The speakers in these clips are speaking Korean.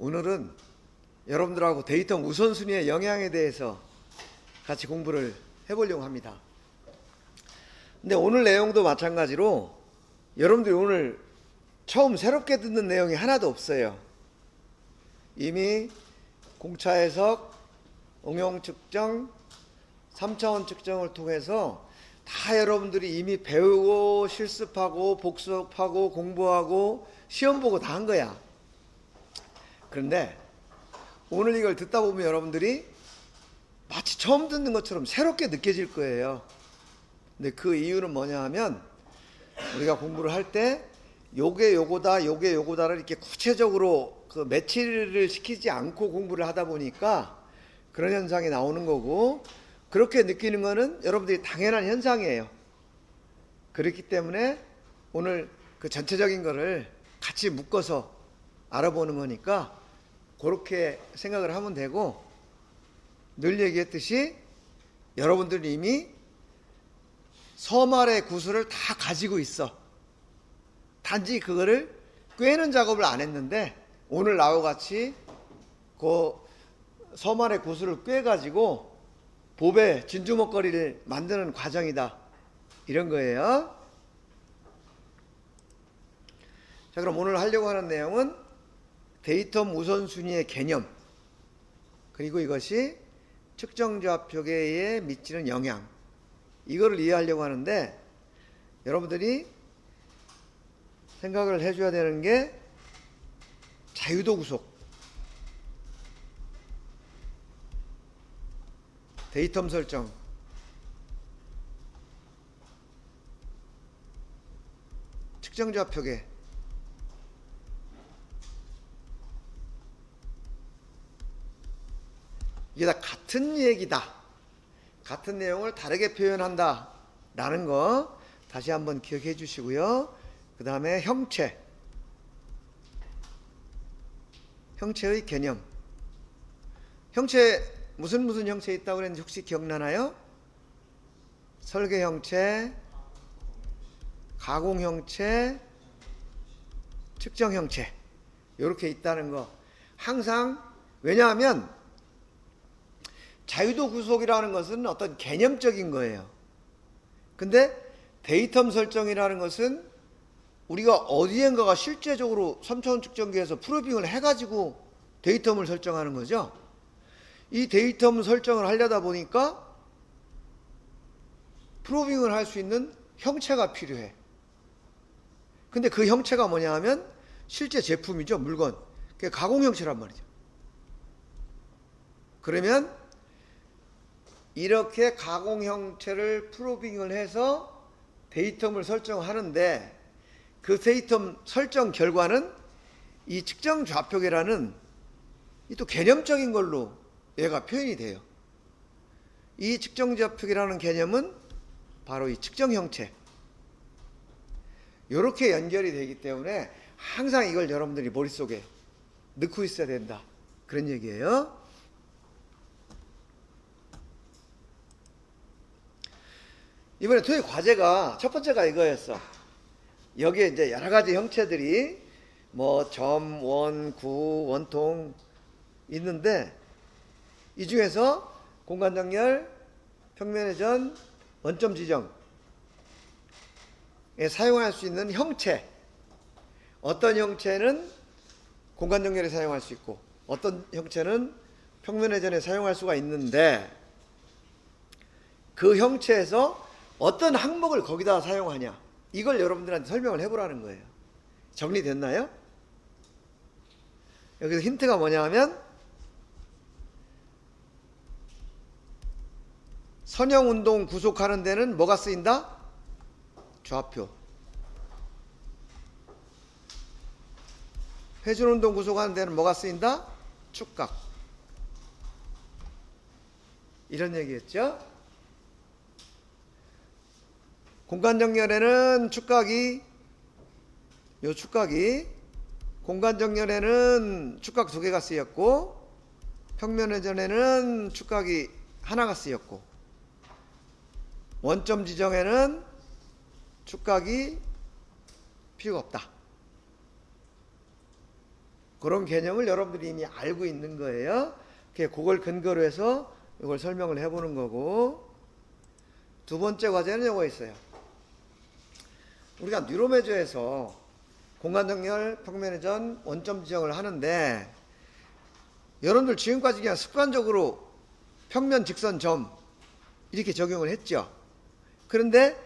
오늘은 여러분들하고 데이터 우선순위의 영향에 대해서 같이 공부를 해보려고 합니다. 근데 오늘 내용도 마찬가지로 여러분들이 오늘 처음 새롭게 듣는 내용이 하나도 없어요. 이미 공차 해석, 응용 측정, 3차원 측정을 통해서 다 여러분들이 이미 배우고 실습하고 복습하고 공부하고 시험 보고 다 한 거야. 그런데 오늘 이걸 듣다 보면 여러분들이 마치 처음 듣는 것처럼 새롭게 느껴질 거예요. 근데 그 이유는 뭐냐 하면 우리가 공부를 할 때 요게 요거다 요게 요거다를 이렇게 구체적으로 그 매치를 시키지 않고 공부를 하다 보니까 그런 현상이 나오는 거고, 그렇게 느끼는 거는 여러분들이 당연한 현상이에요. 그렇기 때문에 오늘 그 전체적인 거를 같이 묶어서 알아보는 거니까 그렇게 생각을 하면 되고, 늘 얘기했듯이 여러분들이 이미 서말의 구술을 다 가지고 있어. 단지 그거를 꿰는 작업을 안 했는데 오늘 나와 같이 그 서말의 구술을 꿰가지고 보배 진주먹거리를 만드는 과정이다, 이런 거예요. 자, 그럼 오늘 하려고 하는 내용은 데이터 우선순위의 개념, 그리고 이것이 측정좌표계에 미치는 영향, 이거를 이해하려고 하는데, 여러분들이 생각을 해줘야 되는 게 자유도 구속, 데이텀 설정, 측정좌표계, 이게 다 같은 얘기다, 같은 내용을 다르게 표현한다 라는 거 다시 한번 기억해 주시고요. 그 다음에 형체의 개념. 형체 무슨 형체 있다고 그랬는지 혹시 기억나나요? 설계 형체, 가공 형체, 측정 형체, 이렇게 있다는 거 항상. 왜냐하면 자유도 구속이라는 것은 어떤 개념적인 거예요. 근데 데이텀 설정이라는 것은 우리가 어디엔가가 실제적으로 3차원 측정기에서 프로빙을 해가지고 데이텀을 설정하는 거죠. 이 데이텀 설정을 하려다 보니까 프로빙을 할 수 있는 형체가 필요해. 근데 그 형체가 뭐냐 하면 실제 제품이죠. 물건. 그게 가공 형체란 말이죠. 그러면 이렇게 가공 형체를 프로빙을 해서 데이텀을 설정하는데, 그 데이텀 설정 결과는 이 측정 좌표계라는 이 또 개념적인 걸로 얘가 표현이 돼요. 이 측정 좌표계라는 개념은 바로 이 측정 형체, 이렇게 연결이 되기 때문에 항상 이걸 여러분들이 머릿속에 넣고 있어야 된다, 그런 얘기예요. 이번에 토익 과제가 첫 번째가 이거였어. 여기에 이제 여러 가지 형체들이 뭐 점, 원, 구, 원통 있는데, 이 중에서 공간정렬, 평면회전, 원점 지정에 사용할 수 있는 형체, 어떤 형체는 공간정렬에 사용할 수 있고 어떤 형체는 평면회전에 사용할 수가 있는데, 그 형체에서 어떤 항목을 거기다 사용하냐, 이걸 여러분들한테 설명을 해보라는 거예요. 정리됐나요? 여기서 힌트가 뭐냐 하면, 선형운동 구속하는 데는 뭐가 쓰인다? 좌표. 회전운동 구속하는 데는 뭐가 쓰인다? 축각. 이런 얘기였죠. 공간정렬에는 축각이, 요 축각이, 공간정렬에는 축각 2개가 쓰였고, 평면회전에는 축각이 하나가 쓰였고, 원점 지정에는 축각이 필요가 없다. 그런 개념을 여러분들이 이미 알고 있는 거예요. 그걸 근거로 해서 이걸 설명을 해보는 거고, 두 번째 과제는 이거 있어요. 우리가 뉴로메저에서 공간정렬, 평면회전, 원점 지정을 하는데, 여러분들 지금까지 그냥 습관적으로 평면, 직선, 점 이렇게 적용을 했죠. 그런데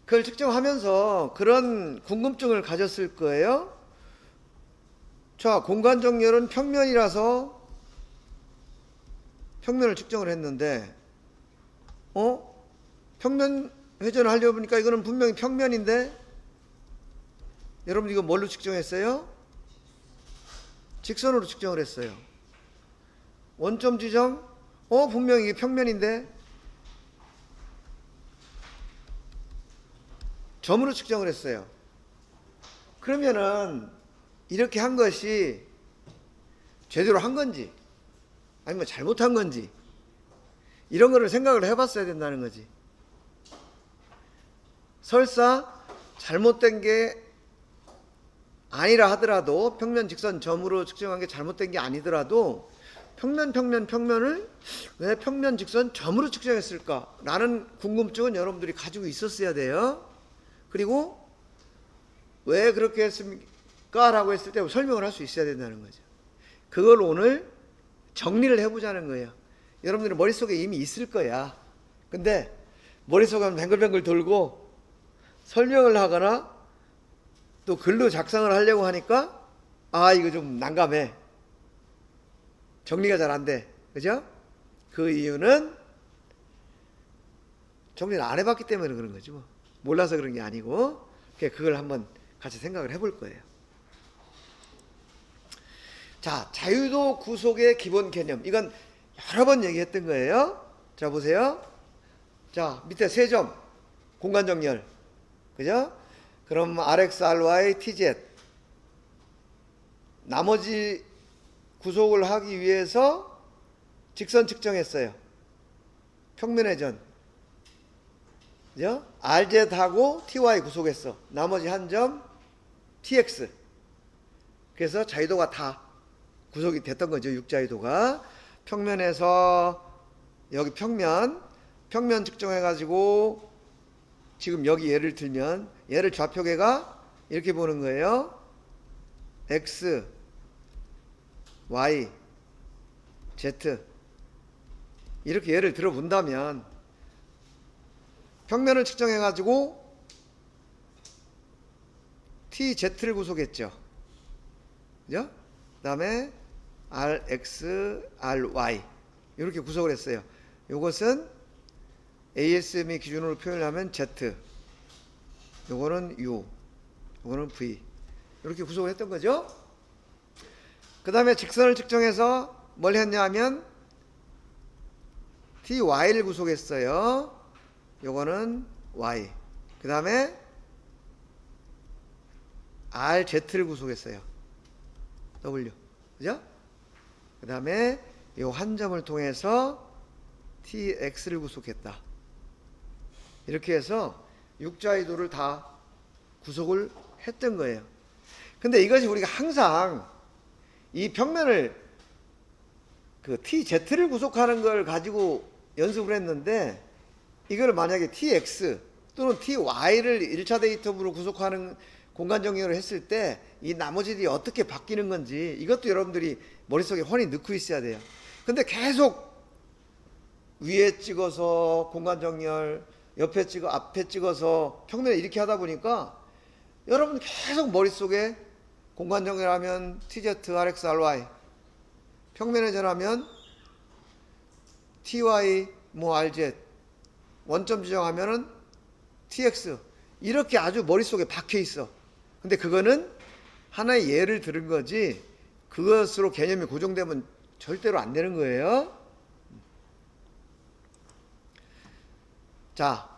그걸 측정하면서 그런 궁금증을 가졌을 거예요. 자, 공간정렬은 평면이라서 평면을 측정을 했는데, 평면 회전을 하려고 보니까 이거는 분명히 평면인데, 여러분 이거 뭘로 측정했어요? 직선으로 측정을 했어요. 원점 지정, 분명히 이게 평면인데, 점으로 측정을 했어요. 그러면은 이렇게 한 것이 제대로 한 건지 아니면 잘못한 건지 이런 거를 생각을 해봤어야 된다는 거지. 설사 잘못된 게 아니라 하더라도, 평면, 직선, 점으로 측정한 게 잘못된 게 아니더라도 평면을 왜 평면, 직선, 점으로 측정했을까? 라는 궁금증은 여러분들이 가지고 있었어야 돼요. 그리고 왜 그렇게 했습니까? 라고 했을 때 설명을 할 수 있어야 된다는 거죠. 그걸 오늘 정리를 해보자는 거예요. 여러분들은 머릿속에 이미 있을 거야. 근데 머릿속에 뱅글뱅글 돌고 설명을 하거나 또 글로 작성을 하려고 하니까 이거 좀 난감해. 정리가 잘 안 돼. 그죠? 그 이유는 정리를 안 해봤기 때문에 그런 거지 뭐. 몰라서 그런 게 아니고, 그걸 한번 같이 생각을 해볼 거예요. 자, 자유도 구속의 기본 개념. 이건 여러 번 얘기했던 거예요. 자, 보세요. 자, 밑에 세 점. 공간정렬. 그죠? 그럼 RX, RY, TZ. 나머지 구속을 하기 위해서 직선 측정했어요. 평면회전. 그죠? RZ하고 TY 구속했어. 나머지 한 점 TX. 그래서 자유도가 다 구속이 됐던 거죠. 육자유도가. 평면에서 여기 평면 측정해가지고 지금 여기 예를 들면 얘를 좌표계가 이렇게 보는 거예요. X, Y, Z 이렇게 예를 들어 본다면 평면을 측정해가지고 TZ를 구속했죠. 그죠? 그 다음에 RX, RY 이렇게 구속을 했어요. 이것은 ASME 기준으로 표현하면 Z, 요거는 U, 요거는 V 이렇게 구속을 했던 거죠. 그 다음에 직선을 측정해서 뭘 했냐 하면 TY를 구속했어요. 요거는 Y. 그 다음에 RZ를 구속했어요. W. 그죠? 그 다음에 요 한 점을 통해서 TX를 구속했다. 이렇게 해서 육자유도를 다 구속을 했던 거예요. 근데 이것이 우리가 항상 이 평면을 그 TZ를 구속하는 걸 가지고 연습을 했는데, 이걸 만약에 TX 또는 TY를 1차 데이터로 구속하는 공간정렬을 했을 때 이 나머지들이 어떻게 바뀌는 건지 이것도 여러분들이 머릿속에 훤히 넣고 있어야 돼요. 근데 계속 위에 찍어서 공간정렬, 옆에 찍어, 앞에 찍어서 평면에 이렇게 하다 보니까 여러분 계속 머릿속에 공간정렬하면 TZ, RX, RY, 평면회전하면 TY, RZ, 원점 지정하면은 TX 이렇게 아주 머릿속에 박혀 있어. 근데 그거는 하나의 예를 들은 거지 그것으로 개념이 고정되면 절대로 안 되는 거예요. 자,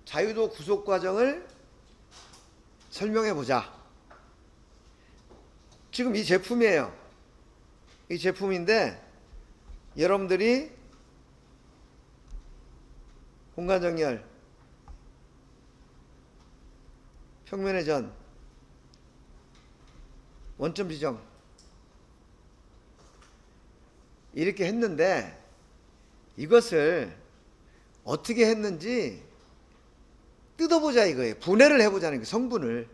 자유도 구속 과정을 설명해 보자. 지금 이 제품이에요. 이 제품인데 여러분들이 공간정렬, 평면회전, 원점 지정 이렇게 했는데 이것을 어떻게 했는지 뜯어보자 이거예요. 분해를 해보자는 거 성분을.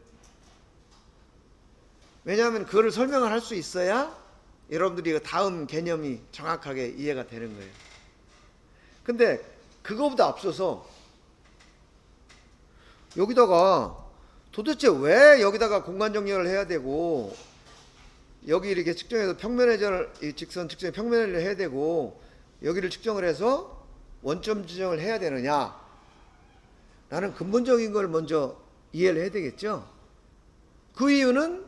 왜냐하면 그거를 설명을 할 수 있어야 여러분들이 다음 개념이 정확하게 이해가 되는 거예요. 근데 그거보다 앞서서 여기다가 도대체 왜 여기다가 공간 정렬을 해야 되고 여기 이렇게 측정해서 평면회전을 이 직선 측정에 평면을 해야 되고 여기를 측정을 해서 원점 지정을 해야 되느냐 라는 근본적인 걸 먼저 이해를 해야 되겠죠. 그 이유는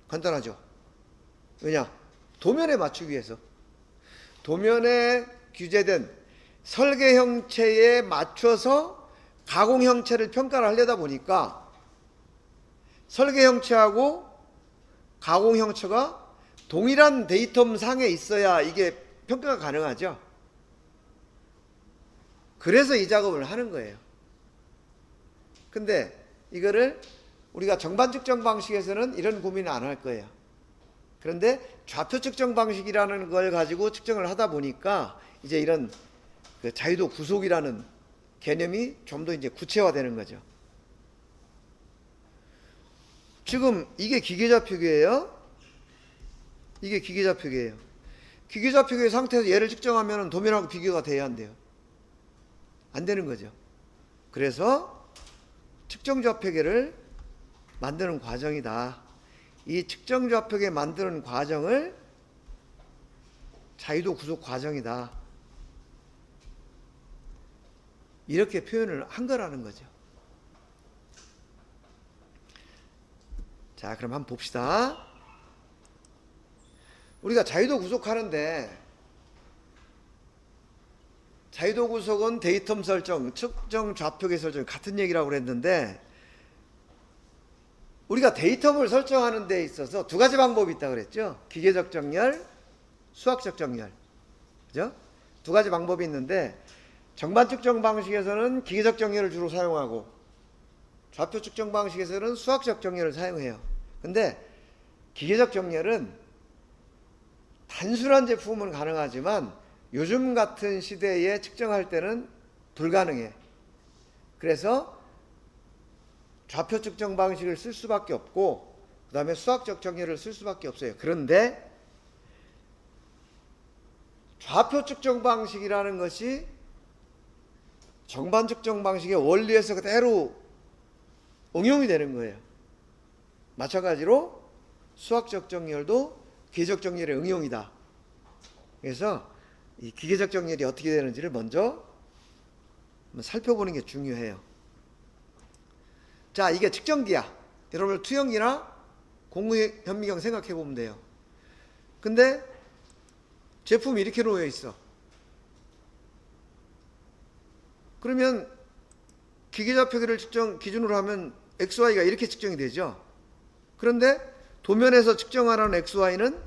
간단하죠. 왜냐? 도면에 맞추기 위해서. 도면에 규제된 설계 형체에 맞춰서 가공 형체를 평가를 하려다 보니까 설계 형체하고 가공 형체가 동일한 데이텀 상에 있어야 이게 평가가 가능하죠. 그래서 이 작업을 하는 거예요. 근데 이거를 우리가 정반 측정 방식에서는 이런 고민을 안 할 거예요. 그런데 좌표 측정 방식이라는 걸 가지고 측정을 하다 보니까 이제 이런 그 자유도 구속이라는 개념이 좀 더 이제 구체화되는 거죠. 지금 이게 기계좌표기예요. 이게 기계좌표기예요. 기계좌표기 상태에서 얘를 측정하면 도면하고 비교가 돼야 한대요. 안 되는 거죠. 그래서 측정좌표계를 만드는 과정이다. 이 측정좌표계 만드는 과정을 자유도 구속 과정이다. 이렇게 표현을 한 거라는 거죠. 자, 그럼 한번 봅시다. 우리가 자유도 구속하는데 자유도 구속은 데이텀 설정, 측정 좌표계 설정 같은 얘기라고 그랬는데 우리가 데이텀을 설정하는 데 있어서 두 가지 방법이 있다고 그랬죠. 기계적 정렬, 수학적 정렬. 그죠? 두 가지 방법이 있는데 정반 측정 방식에서는 기계적 정렬을 주로 사용하고 좌표 측정 방식에서는 수학적 정렬을 사용해요. 근데 기계적 정렬은 단순한 제품은 가능하지만 요즘 같은 시대에 측정할 때는 불가능해. 그래서 좌표 측정 방식을 쓸 수밖에 없고 그 다음에 수학적 정렬을 쓸 수밖에 없어요. 그런데 좌표 측정 방식이라는 것이 정반 측정 방식의 원리에서 그대로 응용이 되는 거예요. 마찬가지로 수학적 정렬도 기계적 정렬의 응용이다. 그래서 이 기계적 정렬이 어떻게 되는지를 먼저 한번 살펴보는 게 중요해요. 자, 이게 측정기야. 여러분 투영기나 공구현미경 생각해 보면 돼요. 근데 제품이 이렇게 놓여 있어. 그러면 기계좌표계를 측정 기준으로 하면 XY가 이렇게 측정이 되죠. 그런데 도면에서 측정하라는 XY는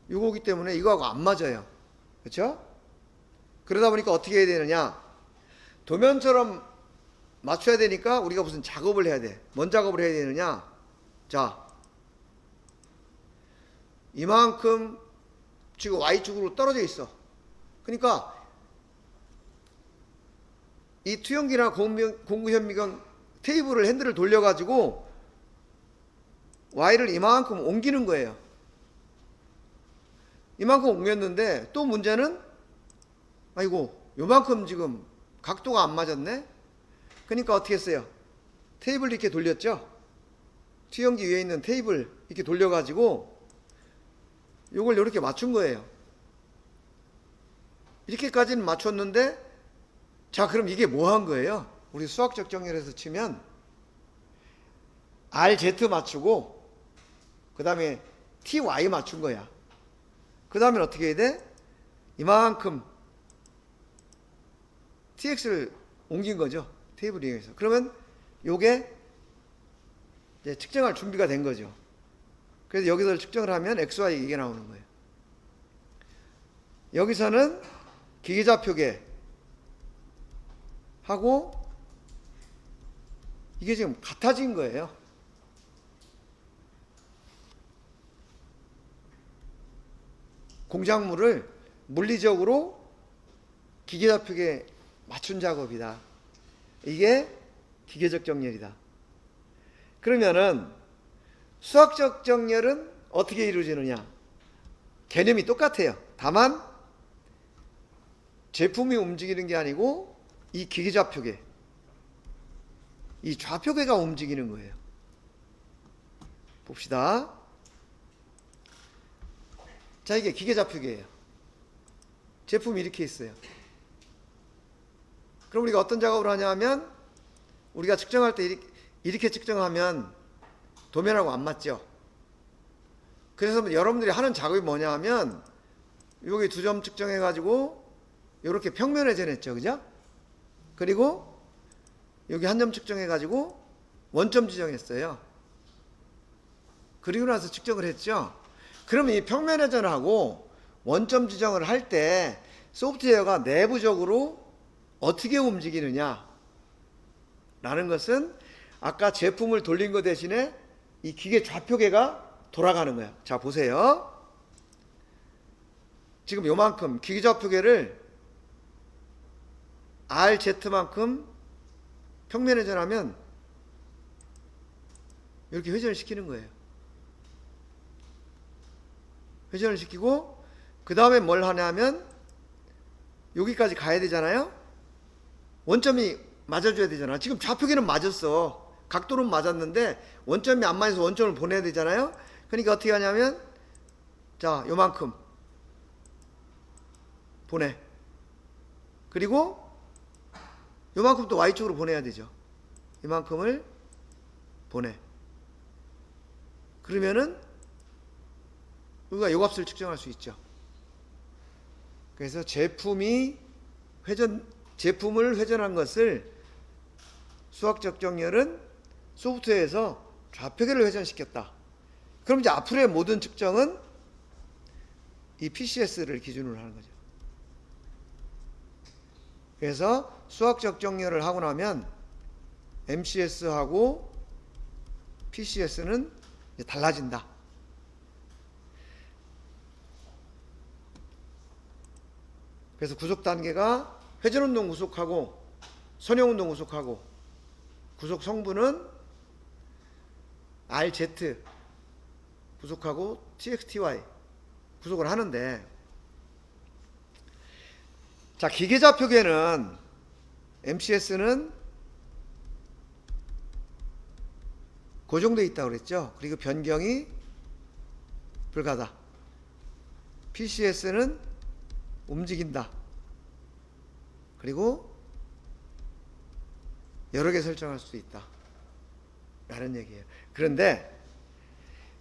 이거기 때문에 이거하고 안 맞아요. 그렇죠? 그러다 보니까 어떻게 해야 되느냐? 도면처럼 맞춰야 되니까 우리가 무슨 작업을 해야 돼. 뭔 작업을 해야 되느냐? 자, 이만큼 지금 Y축으로 떨어져 있어. 그러니까 이 투영기나 공구현미경 테이블을 핸들을 돌려가지고 Y를 이만큼 옮기는 거예요. 이만큼 옮겼는데 또 문제는 아이고 요만큼 지금 각도가 안 맞았네. 그러니까 어떻게 했어요? 테이블 이렇게 돌렸죠. 투영기 위에 있는 테이블 이렇게 돌려가지고 요걸 이렇게 맞춘 거예요. 이렇게까지는 맞췄는데 자, 그럼 이게 뭐 한 거예요? 우리 수학적 정렬에서 치면 RZ 맞추고 그 다음에 TY 맞춘 거야. 그 다음에 어떻게 해야 돼? 이만큼 TX를 옮긴 거죠. 테이블 이용해서. 그러면 요게 이제 측정할 준비가 된 거죠. 그래서 여기서 측정을 하면 XY 이게 나오는 거예요. 여기서는 기계좌표계 하고 이게 지금 같아진 거예요. 공작물을 물리적으로 기계좌표계에 맞춘 작업이다. 이게 기계적 정렬이다. 그러면은 수학적 정렬은 어떻게 이루어지느냐? 개념이 똑같아요. 다만 제품이 움직이는 게 아니고 이 기계좌표계, 이 좌표계가 움직이는 거예요. 봅시다. 자, 이게 기계좌표계예요. 제품이 이렇게 있어요. 그럼 우리가 어떤 작업을 하냐 하면, 우리가 측정할 때 이렇게 측정하면 도면하고 안 맞죠. 그래서 여러분들이 하는 작업이 뭐냐 하면, 여기 2점 측정해 가지고 이렇게 평면에 재냈죠. 그죠? 그리고 여기 1점 측정해 가지고 원점 지정했어요. 그리고 나서 측정을 했죠. 그러면 이 평면 회전하고 원점 지정을 할 때 소프트웨어가 내부적으로 어떻게 움직이느냐 라는 것은 아까 제품을 돌린 것 대신에 이 기계 좌표계가 돌아가는 거예요. 자, 보세요. 지금 요만큼 기계 좌표계를 RZ만큼 평면 회전하면 이렇게 회전을 시키는 거예요. 회전을 시키고 그 다음에 뭘 하냐면 여기까지 가야 되잖아요. 원점이 맞아줘야 되잖아. 지금 좌표계는 맞았어. 각도는 맞았는데 원점이 안 맞아서 원점을 보내야 되잖아요. 그러니까 어떻게 하냐면, 자, 요만큼 보내. 그리고 요만큼 또 Y쪽으로 보내야 되죠. 이만큼을 보내. 그러면은 우리가 요 값을 측정할 수 있죠. 그래서 제품을 회전한 것을 수학적 정렬은 소프트웨어에서 좌표계를 회전시켰다. 그럼 이제 앞으로의 모든 측정은 이 PCS를 기준으로 하는 거죠. 그래서 수학적 정렬을 하고 나면 MCS하고 PCS는 달라진다. 그래서 구속 단계가 회전운동 구속하고 선형운동 구속하고, 구속 성분은 RZ 구속하고 TXTY 구속을 하는데, 자, 기계좌표계는 MCS는 고정되어 있다고 그랬죠. 그리고 변경이 불가하다. PCS는 움직인다. 그리고 여러 개 설정할 수 있다 라는 얘기예요. 그런데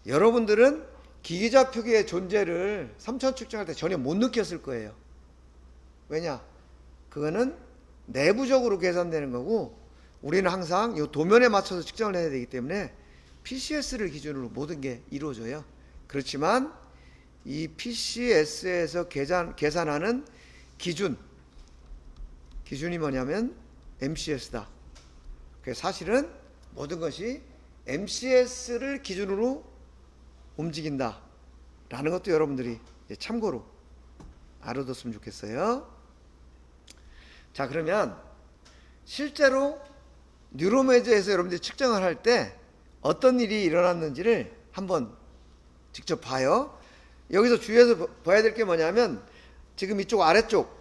여러분들은 기계좌표계의 존재를 3차 측정할 때 전혀 못 느꼈을 거예요. 왜냐? 그거는 내부적으로 계산되는 거고, 우리는 항상 이 도면에 맞춰서 측정을 해야 되기 때문에 PCS를 기준으로 모든 게 이루어져요. 그렇지만 이 PCS에서 계산하는 기준이 뭐냐면 MCS다. 그래서 사실은 모든 것이 MCS를 기준으로 움직인다 라는 것도 여러분들이 참고로 알아뒀으면 좋겠어요. 자, 그러면 실제로 뉴로매저에서 여러분들이 측정을 할 때 어떤 일이 일어났는지를 한번 직접 봐요. 여기서 주의해서 봐야 될 게 뭐냐면, 지금 이쪽 아래쪽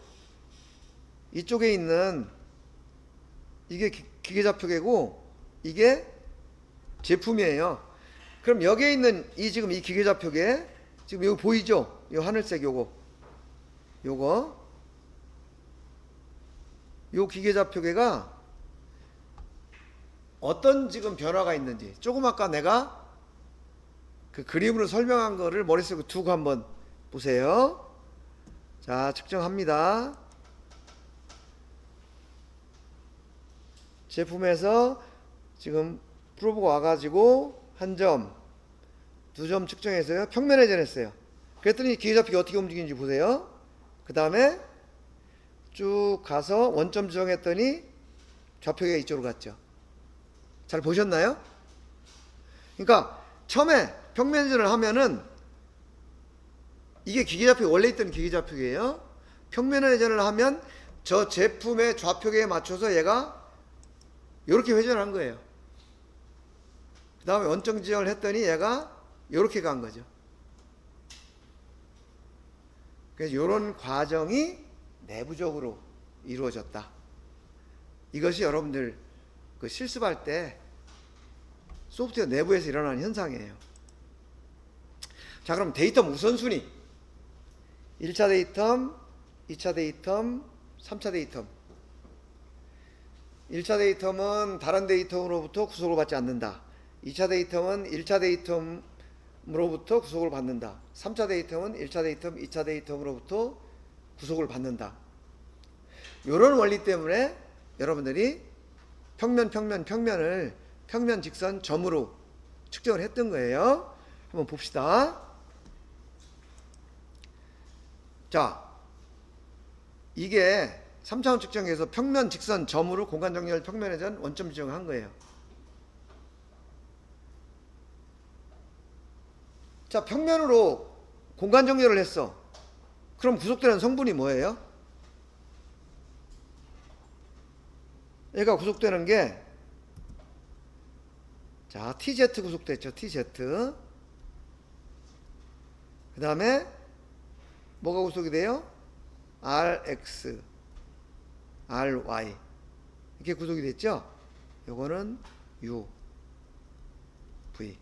이쪽에 있는 이게 기계좌표계고 이게 제품이에요. 그럼 여기에 있는 지금 이 기계좌표계, 지금 여기 보이죠? 이 하늘색 요거 요 기계좌표계가 어떤 지금 변화가 있는지 조금 아까 내가 그 그림으로 설명한 거를 머릿속에 두고 한번 보세요. 자, 측정합니다. 제품에서 지금 프로브가 와가지고 1점, 2점 측정해서요. 평면 회전했어요. 그랬더니 기계좌표가 어떻게 움직이는지 보세요. 그 다음에 쭉 가서 원점 지정했더니 좌표계가 이쪽으로 갔죠. 잘 보셨나요? 그러니까 처음에 평면 회전을 하면은 이게 기계좌표 원래 있던 기계좌표예요. 평면 회전을 하면 저 제품의 좌표계에 맞춰서 얘가 이렇게 회전한 거예요. 그 다음에 원점 지정을 했더니 얘가 이렇게 간 거죠. 그래서 이런 과정이 내부적으로 이루어졌다. 이것이 여러분들 그 실습할 때 소프트웨어 내부에서 일어나는 현상이에요. 자, 그럼 데이텀 우선순위. 1차 데이텀, 2차 데이텀, 3차 데이텀. 1차 데이텀은 다른 데이텀으로부터 구속을 받지 않는다. 2차 데이텀은 1차 데이텀으로부터 구속을 받는다. 3차 데이텀은 1차 데이텀, 2차 데이텀으로부터 구속을 받는다. 이런 원리 때문에 여러분들이 평면을 평면 직선 점으로 측정을 했던 거예요. 한번 봅시다. 자, 이게 3차원 측정에서 평면 직선 점으로 공간 정렬 평면 회전 원점 지정을 한 거예요. 자, 평면으로 공간 정렬을 했어. 그럼 구속되는 성분이 뭐예요? 얘가 구속되는 게, 자, TZ 구속됐죠. TZ. 그 다음에 뭐가 구속이 돼요? RX, RY. 이렇게 구속이 됐죠? 요거는 U, V.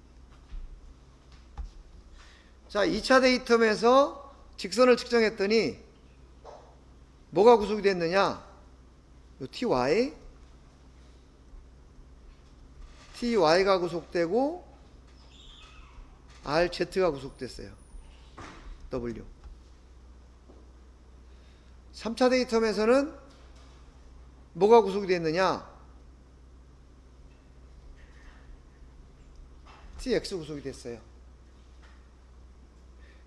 자, 2차 데이텀에서 직선을 측정했더니 뭐가 구속이 됐느냐? 요 TY. TY가 구속되고 RZ가 구속됐어요. W. 3차 데이텀에서는 뭐가 구속이 됐느냐? TX 구속이 됐어요.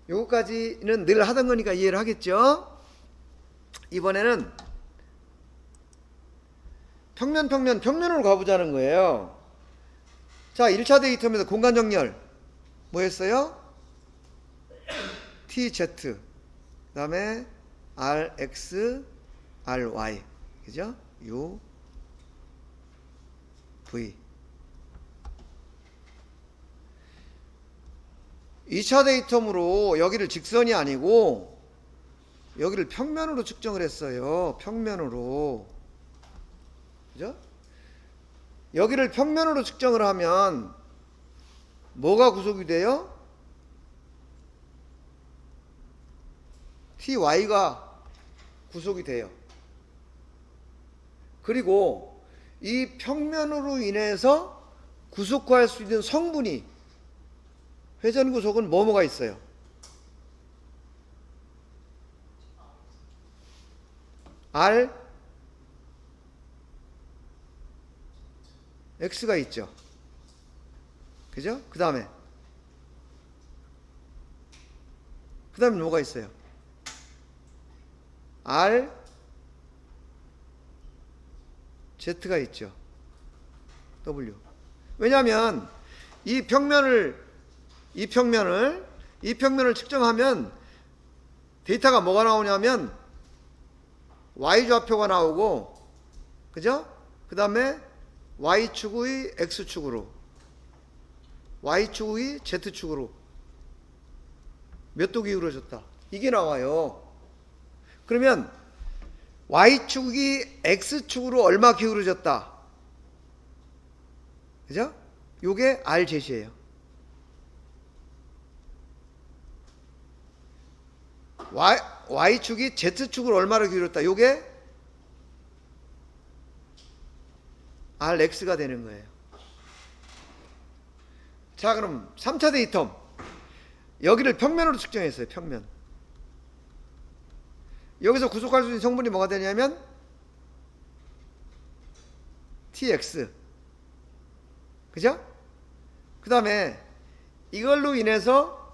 요거까지는 늘 하던 거니까 이해를 하겠죠? 이번에는 평면으로 가보자는 거예요. 자, 1차 데이텀에서 공간 정렬 뭐 했어요? TZ, 그 다음에 RX, RY, 그죠? U, V. 2차 데이텀으로 여기를 직선이 아니고 여기를 평면으로 측정을 했어요. 평면으로. 그죠? 여기를 평면으로 측정을 하면 뭐가 구속이 돼요? TY가 구속이 돼요. 그리고 이 평면으로 인해서 구속화할 수 있는 성분이, 회전 구속은 뭐가 있어요? R, X가 있죠. 그죠? 그 다음에 뭐가 있어요? R, Z가 있죠. W. 왜냐하면 이 평면을 측정하면 데이터가 뭐가 나오냐면 Y좌표가 나오고, 그죠? 그 다음에 Y축의 X축으로, Y축의 Z축으로 몇 도 기울어졌다. 이게 나와요. 그러면 Y축이 X축으로 얼마 기울어졌다. 그죠? 요게 RZ이에요. Y축이 Z축으로 얼마를 기울였다. 요게 RX가 되는 거예요. 자, 그럼 3차 데이텀. 여기를 평면으로 측정했어요. 평면. 여기서 구속할 수 있는 성분이 뭐가 되냐면 TX. 그죠? 그 다음에 이걸로 인해서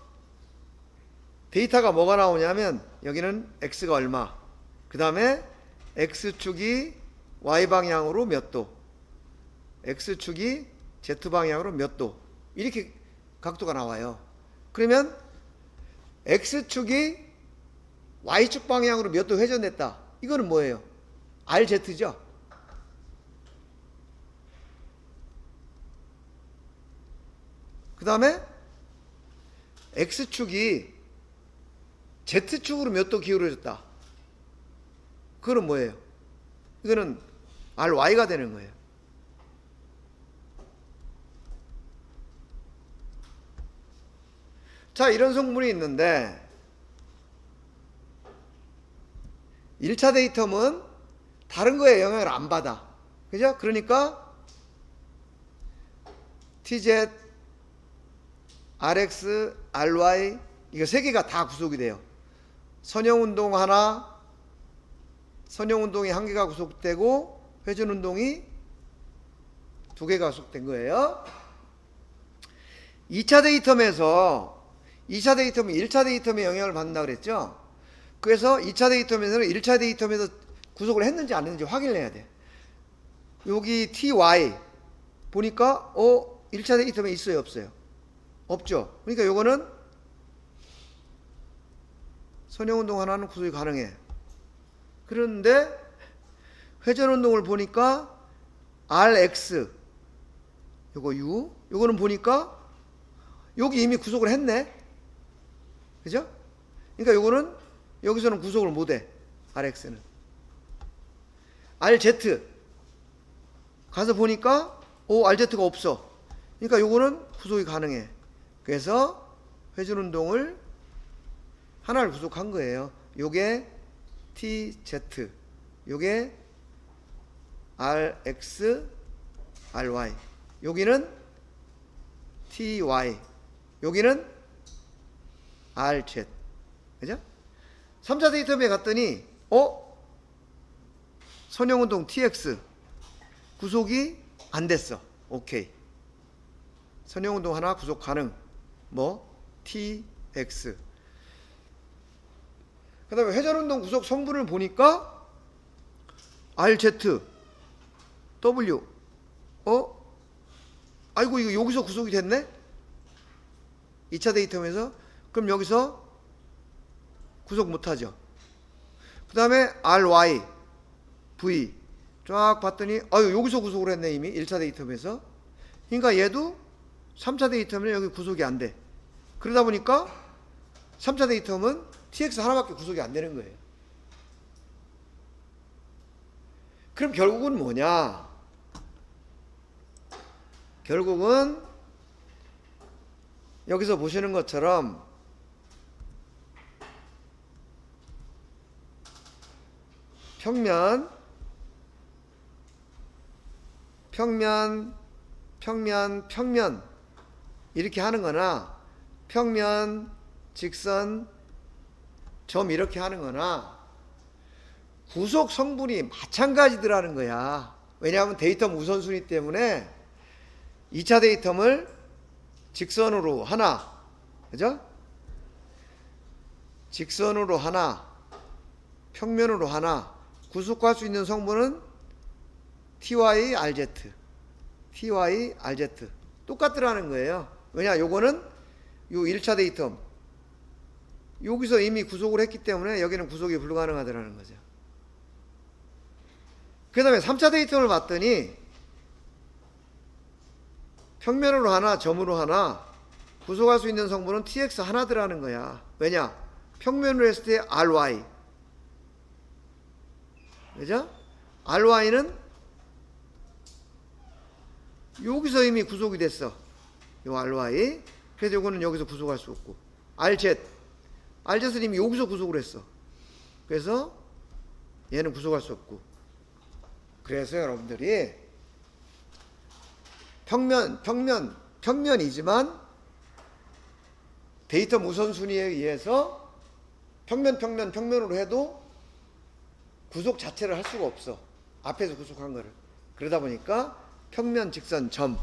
데이터가 뭐가 나오냐면 여기는 X가 얼마, 그 다음에 X축이 Y방향으로 몇 도, X축이 Z방향으로 몇 도, 이렇게 각도가 나와요. 그러면 X축이 Y축 방향으로 몇 도 회전됐다. 이거는 뭐예요? RZ죠. 그 다음에 X축이 Z축으로 몇 도 기울어졌다. 그거는 뭐예요? 이거는 RY가 되는 거예요. 자, 이런 성분이 있는데 1차 데이텀은 다른 거에 영향을 안 받아. 그죠? 그러니까 TZ, RX, RY 이거 세 개가 다 구속이 돼요. 선형운동 하나, 선형운동이 한 개가 구속되고 회전운동이 두 개가 구속된 거예요. 2차 데이텀에서 2차 데이텀이 1차 데이텀에 영향을 받는다 그랬죠. 그래서 2차 데이텀에서는 1차 데이텀에서 구속을 했는지 안 했는지 확인을 해야 돼. 여기 TY 보니까 1차 데이텀에 있어요, 없어요? 없죠. 그러니까 요거는 선형운동 하나는 구속이 가능해. 그런데 회전운동을 보니까 RX 요거 U 요거는 보니까 여기 이미 구속을 했네. 그죠? 그러니까 요거는 여기서는 구속을 못해. RX는 RZ 가서 보니까 RZ가 없어. 그러니까 요거는 구속이 가능해. 그래서 회전운동을 하나를 구속한 거예요. 요게 TZ 요게 RX RY 여기는 TY 여기는 RZ 그죠? 3차 데이텀에 갔더니 선형운동 TX 구속이 안 됐어. 오케이. 선형운동 하나 구속 가능. TX 그 다음에 회전운동 구속 성분을 보니까 RZ W 아이고 이거 여기서 구속이 됐네. 2차 데이텀에서 그럼 여기서 구속 못하죠. 그 다음에 RY V 쫙 봤더니 여기서 구속을 했네. 이미 1차 데이텀에서. 그러니까 얘도 3차 데이텀은 여기 구속이 안 돼. 그러다 보니까 3차 데이텀은 TX 하나밖에 구속이 안 되는 거예요. 그럼 결국은 뭐냐? 결국은 여기서 보시는 것처럼 평면 이렇게 하는 거나 평면, 직선, 점 이렇게 하는 거나 구속 성분이 마찬가지더라는 거야. 왜냐하면 데이텀 우선순위 때문에 2차 데이텀을 직선으로 하나, 그죠? 직선으로 하나, 평면으로 하나, 구속할 수 있는 성분은 TY, RZ, TY, RZ 똑같더라는 거예요. 왜냐, 요거는 요 1차 데이텀 여기서 이미 구속을 했기 때문에 여기는 구속이 불가능하더라는 거죠. 그 다음에 3차 데이텀을 봤더니 평면으로 하나, 점으로 하나 구속할 수 있는 성분은 TX 하나더라는 거야. 왜냐? 평면으로 했을 때 RY 그죠? RY는 여기서 이미 구속이 됐어. 요 RY 그래서 요거는 여기서 구속할 수 없고 RZ는 이미 여기서 구속을 했어. 그래서 얘는 구속할 수 없고. 그래서 여러분들이 평면이지만 데이터 우선순위에 의해서 평면으로 해도 구속 자체를 할 수가 없어. 앞에서 구속한 거를. 그러다 보니까 평면, 직선, 점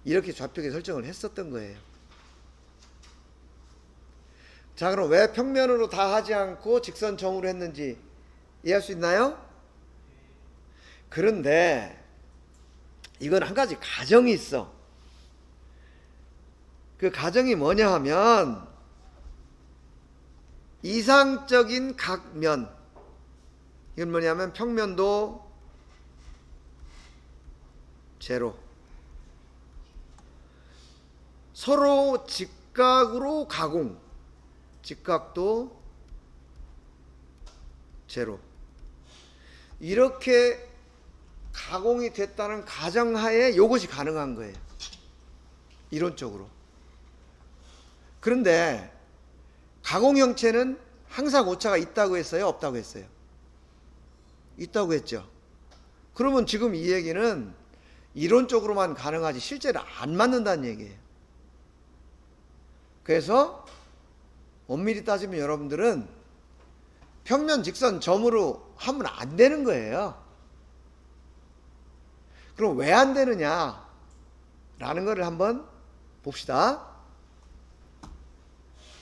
이렇게 좌표계 설정을 했었던 거예요. 자, 그럼 왜 평면으로 다 하지 않고 직선, 점으로 했는지 이해할 수 있나요? 그런데 이건 한 가지 가정이 있어. 그 가정이 뭐냐 하면 이상적인 각면, 이건 뭐냐면 평면도 제로, 서로 직각으로 가공, 직각도 제로, 이렇게 가공이 됐다는 가정하에 이것이 가능한 거예요, 이론적으로. 그런데 가공 형체는 항상 오차가 있다고 했어요, 없다고 했어요? 있다고 했죠. 그러면 지금 이 얘기는 이론적으로만 가능하지 실제로 안 맞는다는 얘기예요. 그래서 엄밀히 따지면 여러분들은 평면 직선 점으로 하면 안 되는 거예요. 그럼 왜 안 되느냐 라는 것을 한번 봅시다.